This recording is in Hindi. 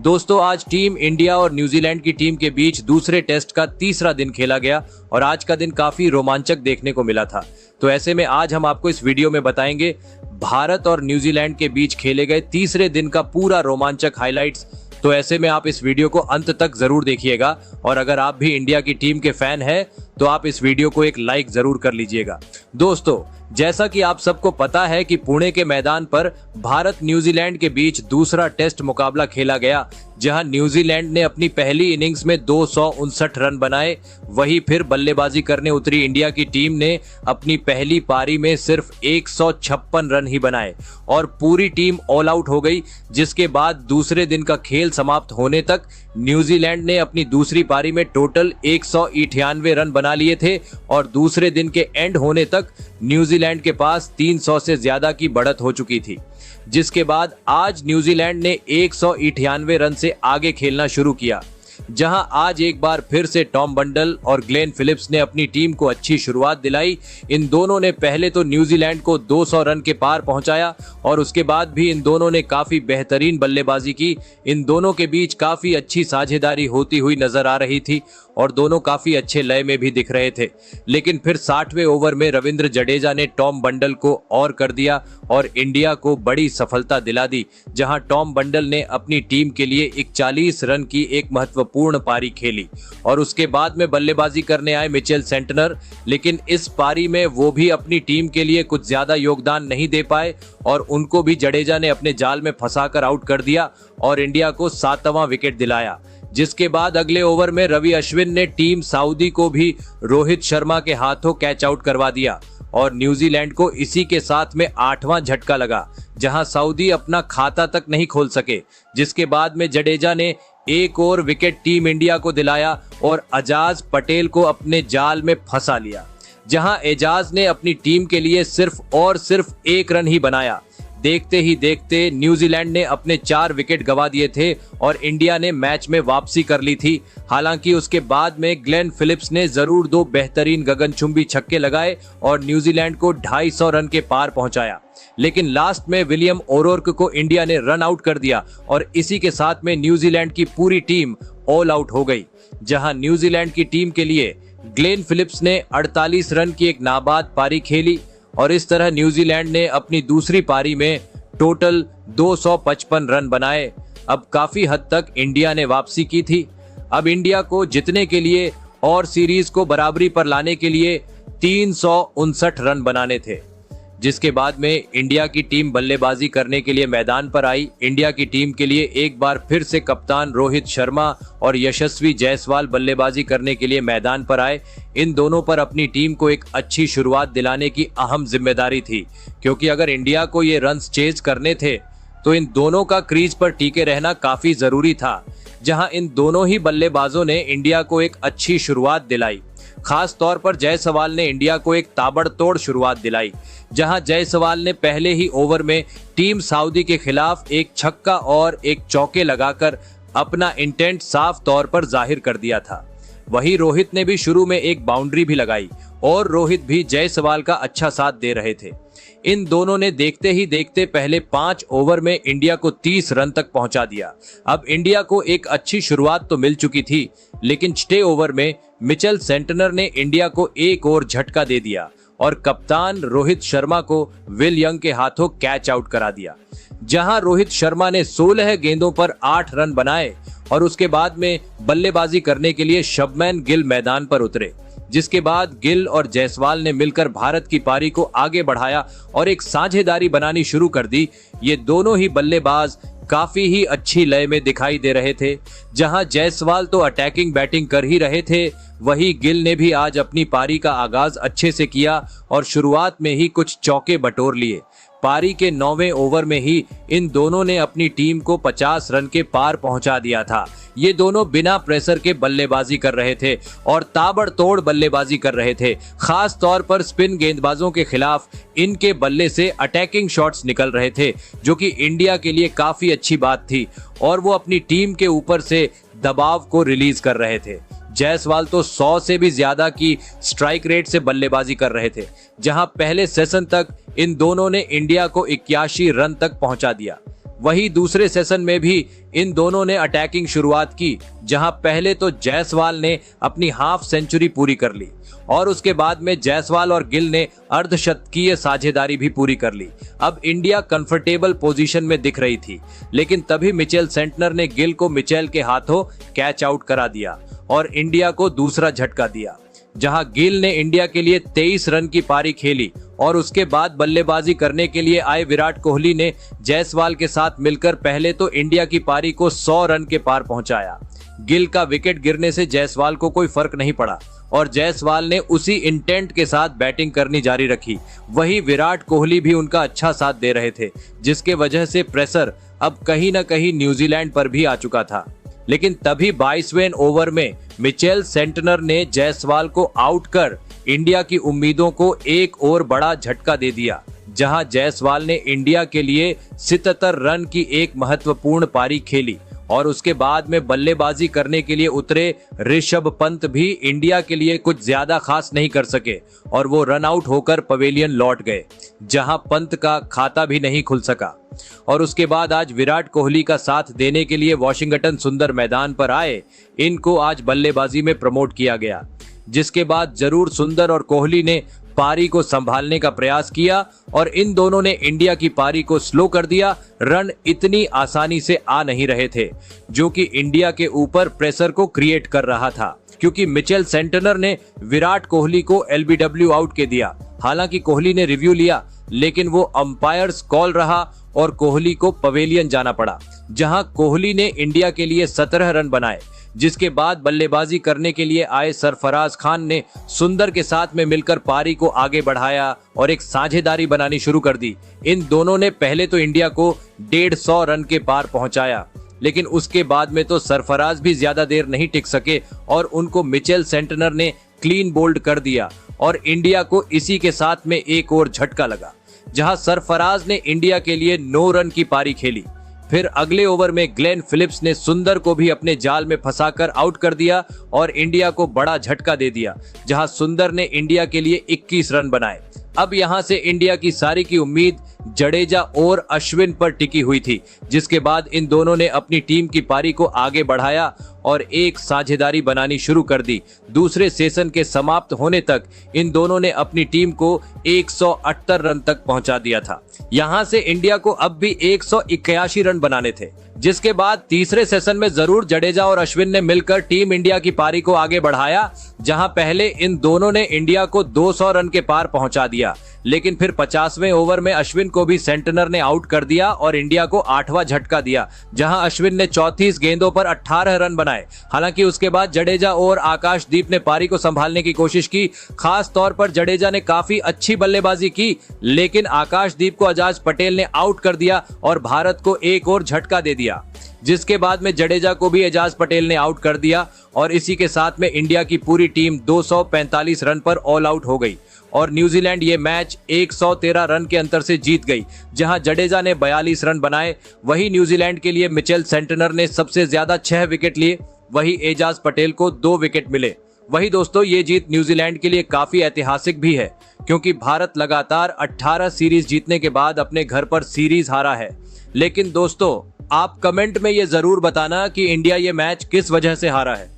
दोस्तों, आज टीम इंडिया और न्यूजीलैंड की टीम के बीच दूसरे टेस्ट का तीसरा दिन खेला गया और आज का दिन काफी रोमांचक देखने को मिला था। तो ऐसे में आज हम आपको इस वीडियो में बताएंगे भारत और न्यूजीलैंड के बीच खेले गए तीसरे दिन का पूरा रोमांचक हाइलाइट्स। तो ऐसे में आप इस वीडियो को अंत तक जरूर देखिएगा और अगर आप भी इंडिया की टीम के फैन हैं तो आप इस वीडियो को एक लाइक जरूर कर लीजिएगा। दोस्तों, जैसा कि आप सबको पता है कि पुणे के मैदान पर भारत न्यूजीलैंड के बीच दूसरा टेस्ट मुकाबला खेला गया, जहां न्यूजीलैंड ने अपनी पहली इनिंग्स में 259 रन बनाए। वहीं फिर बल्लेबाजी करने उतरी इंडिया की टीम ने अपनी पहली पारी में सिर्फ 156 रन ही बनाए और पूरी टीम ऑल आउट हो गई। जिसके बाद दूसरे दिन का खेल समाप्त होने तक न्यूजीलैंड ने अपनी दूसरी पारी में टोटल 198 रन बना लिए थे और दूसरे दिन के एंड होने तक न्यूजीलैंड के पास 300 से ज्यादा की बढ़त हो चुकी थी। जिसके बाद आज न्यूजीलैंड ने 198 रन से आगे खेलना शुरू किया, जहां आज एक बार फिर से टॉम बंडल और ग्लेन फिलिप्स ने अपनी टीम को अच्छी शुरुआत दिलाई। इन दोनों ने पहले तो न्यूजीलैंड को 200 रन के पार पहुंचाया और उसके बाद भी इन दोनों ने काफी बेहतरीन बल्लेबाजी की। इन दोनों के बीच काफी अच्छी साझेदारी होती हुई नजर आ रही थी और दोनों काफी अच्छे लय में भी दिख रहे थे। लेकिन फिर 60वें ओवर में रविंद्र जडेजा ने टॉम बंडल को और कर दिया और इंडिया को बड़ी सफलता दिला दी, जहां टॉम बंडल ने अपनी टीम के लिए 41 रन की एक महत्वपूर्ण पारी खेली और उसके बाद में बल्लेबाजी करने आए मिचेल सेंटनर। लेकिन इस पारी में वो भी अपनी टीम के लिए कुछ ज्यादा योगदान नहीं दे पाए और उनको भी जडेजा ने अपने जाल में फंसाकर आउट कर दिया और इंडिया को 7वां विकेट दिलाया। जिसके बाद अगले ओवर में रवि अश्विन ने टीम सऊदी को भी रोहित शर्मा के हाथों कैच आउट करवा दिया और न्यूजीलैंड को इसी के साथ में 8वां झटका लगा, जहां सऊदी अपना खाता तक नहीं खोल सके। जिसके बाद में जडेजा ने एक और विकेट टीम इंडिया को दिलाया और एजाज पटेल को अपने जाल में फंसा लिया, जहां एजाज ने अपनी टीम के लिए सिर्फ और सिर्फ 1 रन ही बनाया। देखते ही देखते न्यूजीलैंड ने अपने 4 विकेट गंवा दिए थे और इंडिया ने मैच में वापसी कर ली थी। हालांकि उसके बाद में ग्लेन फिलिप्स ने जरूर 2 बेहतरीन गगनचुंबी छक्के लगाए और न्यूजीलैंड को 250 रन के पार पहुंचाया। लेकिन लास्ट में विलियम ओरोर्क को इंडिया ने रन आउट कर दिया और इसी के साथ में न्यूजीलैंड की पूरी टीम ऑल आउट हो गई, जहां न्यूजीलैंड की टीम के लिए ग्लेन फिलिप्स ने 48 रन की एक नाबाद पारी खेली और इस तरह न्यूजीलैंड ने अपनी दूसरी पारी में टोटल 255 रन बनाए। अब काफी हद तक इंडिया ने वापसी की थी। अब इंडिया को जीतने के लिए और सीरीज को बराबरी पर लाने के लिए 359 रन बनाने थे। जिसके बाद में इंडिया की टीम बल्लेबाजी करने के लिए मैदान पर आई। इंडिया की टीम के लिए एक बार फिर से कप्तान रोहित शर्मा और यशस्वी जायसवाल बल्लेबाजी करने के लिए मैदान पर आए। इन दोनों पर अपनी टीम को एक अच्छी शुरुआत दिलाने की अहम जिम्मेदारी थी, क्योंकि अगर इंडिया को ये रन्स चेज करने थे तो इन दोनों का क्रीज पर टिके रहना काफी जरूरी था, जहां इन दोनों ही बल्लेबाजों ने इंडिया को एक अच्छी शुरुआत दिलाई। खास तौर पर जायसवाल ने इंडिया को एक ताबड़तोड़ शुरुआत दिलाई, जहां जायसवाल ने पहले ही ओवर में टीम सऊदी के खिलाफ एक छक्का और एक चौके लगाकर अपना इंटेंट साफ तौर पर जाहिर कर दिया था। वहीं रोहित ने भी शुरू में एक बाउंड्री भी लगाई और रोहित भी जायसवाल का अच्छा साथ दे रहे थे। इन दोनों ने देखते ही देखते पहले 5 ओवर में इंडिया को 30 रन तक पहुंचा दिया। अब इंडिया को एक अच्छी शुरुआत तो मिल चुकी थी, लेकिन 6 ओवर में मिचेल सेंटनर ने इंडिया को एक और झटका दे दिया और कप्तान रोहित शर्मा को विल यंग के हाथों कैच आउट करा दिया, जहां रोहित शर्मा ने 16 गेंदों पर 8 रन बनाए और उसके बाद में बल्लेबाजी करने के लिए शुभमैन गिल मैदान पर उतरे। जिसके बाद गिल और जायसवाल ने मिलकर भारत की पारी को आगे बढ़ाया और एक साझेदारी बनानी शुरू कर दी। ये दोनों ही बल्लेबाज काफी ही अच्छी लय में दिखाई दे रहे थे, जहां जायसवाल तो अटैकिंग बैटिंग कर ही रहे थे, वहीं गिल ने भी आज अपनी पारी का आगाज अच्छे से किया और शुरुआत में ही कुछ चौके बटोर लिए। पारी के 9वें ओवर में ही इन दोनों ने अपनी टीम को 50 रन के पार पहुंचा दिया था। ये दोनों बिना प्रेशर के बल्लेबाजी कर रहे थे और ताबड़तोड़ बल्लेबाजी कर रहे थे। खास तौर पर स्पिन गेंदबाजों के खिलाफ इनके बल्ले से अटैकिंग शॉट्स निकल रहे थे, जो कि इंडिया के लिए काफी अच्छी बात थी और वो अपनी टीम के ऊपर से दबाव को रिलीज कर रहे थे। जायसवाल तो 100 से भी ज्यादा की स्ट्राइक रेट से बल्लेबाजी कर रहे थे, जहां पहले सेशन तक इन दोनों ने इंडिया को 81 रन तक पहुंचा दिया। वही दूसरे सेशन में भी इन दोनों ने अटैकिंग शुरुआत की, जहां पहले तो जायसवाल ने अपनी हाफ सेंचुरी पूरी कर ली और उसके बाद में जायसवाल और गिल ने अर्धशतकीय साझेदारी भी पूरी कर ली। अब इंडिया कंफर्टेबल पोजीशन में दिख रही थी, लेकिन तभी मिचेल सेंटनर ने गिल को मिचेल के हाथों कैच आउट करा दिया और इंडिया को दूसरा झटका दिया, जहां गिल ने इंडिया के लिए 23 रन की पारी खेली और उसके बाद बल्लेबाजी करने के लिए आए विराट कोहली ने जायसवाल के साथ मिलकर पहले तो इंडिया की पारी को 100 रन के पार पहुंचाया। गिल का विकेट गिरने से जायसवाल को कोई फर्क नहीं पड़ा और जायसवाल ने उसी इंटेंट के साथ बैटिंग करनी जारी रखी। वही विराट कोहली भी उनका अच्छा साथ दे रहे थे, जिसके वजह से प्रेशर अब कहीं न कहीं न्यूजीलैंड पर भी आ चुका था। लेकिन तभी 22वें ओवर में मिचेल सेंटनर ने जायसवाल को आउट कर इंडिया की उम्मीदों को एक और बड़ा झटका दे दिया, जहां जायसवाल ने इंडिया के लिए 77 रन की एक महत्वपूर्ण पारी खेली और उसके बाद में बल्लेबाजी करने के लिए उतरे ऋषभ पंत भी इंडिया के लिए कुछ ज्यादा खास नहीं कर सके और वो रन आउट होकर पवेलियन लौट गए, जहां पंत का खाता भी नहीं खुल सका। और उसके बाद आज विराट कोहली का साथ देने के लिए वॉशिंगटन सुंदर मैदान पर आए, इनको आज बल्लेबाजी में प्रमोट किया गया, जिसके बाद जरूर सुंदर और कोहली ने पारी को संभालने का प्रयास किया और इन दोनों ने इंडिया की पारी को स्लो कर दिया। रन इतनी आसानी से आ नहीं रहे थे, जो कि इंडिया के ऊपर प्रेशर को क्रिएट कर रहा था, क्योंकि मिचेल सेंटनर ने विराट कोहली को एलबीडब्ल्यू आउट के दिया। हालांकि कोहली ने रिव्यू लिया, लेकिन वो अंपायर्स कॉल रहा और कोहली को पवेलियन जाना पड़ा, जहां कोहली ने इंडिया के लिए 17 रन बनाए, जिसके बाद बल्लेबाजी करने के लिए आए सरफराज खान ने सुंदर के साथ में मिलकर पारी को आगे बढ़ाया और एक साझेदारी बनानी शुरू कर दी। इन दोनों ने पहले तो इंडिया को 150 रन के पार पहुंचाया, लेकिन उसके बाद में तो सरफराज भी ज्यादा देर नहीं टिक सके और उनको मिचेल सेंटनर ने क्लीन बोल्ड कर दिया और इंडिया को इसी के साथ में एक और झटका लगा, जहां सरफराज ने इंडिया के लिए 9 रन की पारी खेली। फिर अगले ओवर में ग्लेन फिलिप्स ने सुंदर को भी अपने जाल में फंसाकर आउट कर दिया और इंडिया को बड़ा झटका दे दिया, जहां सुंदर ने इंडिया के लिए 21 रन बनाए। अब यहां से इंडिया की सारी की उम्मीद जडेजा और अश्विन पर टिकी हुई थी, जिसके बाद इन दोनों ने अपनी टीम की पारी को आगे बढ़ाया और एक साझेदारी बनानी शुरू कर दी। दूसरे सेशन के समाप्त होने तक इन दोनों ने अपनी टीम को 178 रन तक पहुंचा दिया था। यहां से इंडिया को अब भी 181 रन बनाने थे, जिसके बाद तीसरे सेशन में जरूर जडेजा और अश्विन ने मिलकर टीम इंडिया की पारी को आगे बढ़ाया, जहां पहले इन दोनों ने इंडिया को 200 रन के पार पहुंचा दिया, लेकिन फिर 50वें ओवर में अश्विन को भी सेंटनर ने आउट कर दिया और इंडिया को 8वां झटका दिया, जहां अश्विन ने 34 गेंदों पर 18 रन बनाए। हालांकि उसके बाद जडेजा और आकाशदीप ने पारी को संभालने की कोशिश की। खास तौर पर जडेजा ने काफी अच्छी बल्लेबाजी की, लेकिन आकाशदीप को अजाज पटेल ने आउट कर दिया और भारत को एक और झटका दे दिया, जिसके बाद में जडेजा को भी एजाज पटेल ने आउट कर दिया और इसी के साथ में इंडिया की पूरी टीम 245 रन पर ऑल आउट हो गई और न्यूजीलैंड ये मैच 113 रन के अंतर से जीत गई, जहां जडेजा ने 42 रन बनाए। वही न्यूजीलैंड के लिए मिचेल सेंटनर ने सबसे ज्यादा 6 विकेट लिए, वही एजाज पटेल को 2 विकेट मिले। वही दोस्तों, ये जीत न्यूजीलैंड के लिए काफी ऐतिहासिक भी है, क्योंकि भारत लगातार 18 सीरीज जीतने के बाद अपने घर पर सीरीज हारा है। लेकिन दोस्तों, आप कमेंट में ये जरूर बताना कि इंडिया ये मैच किस वजह से हारा है।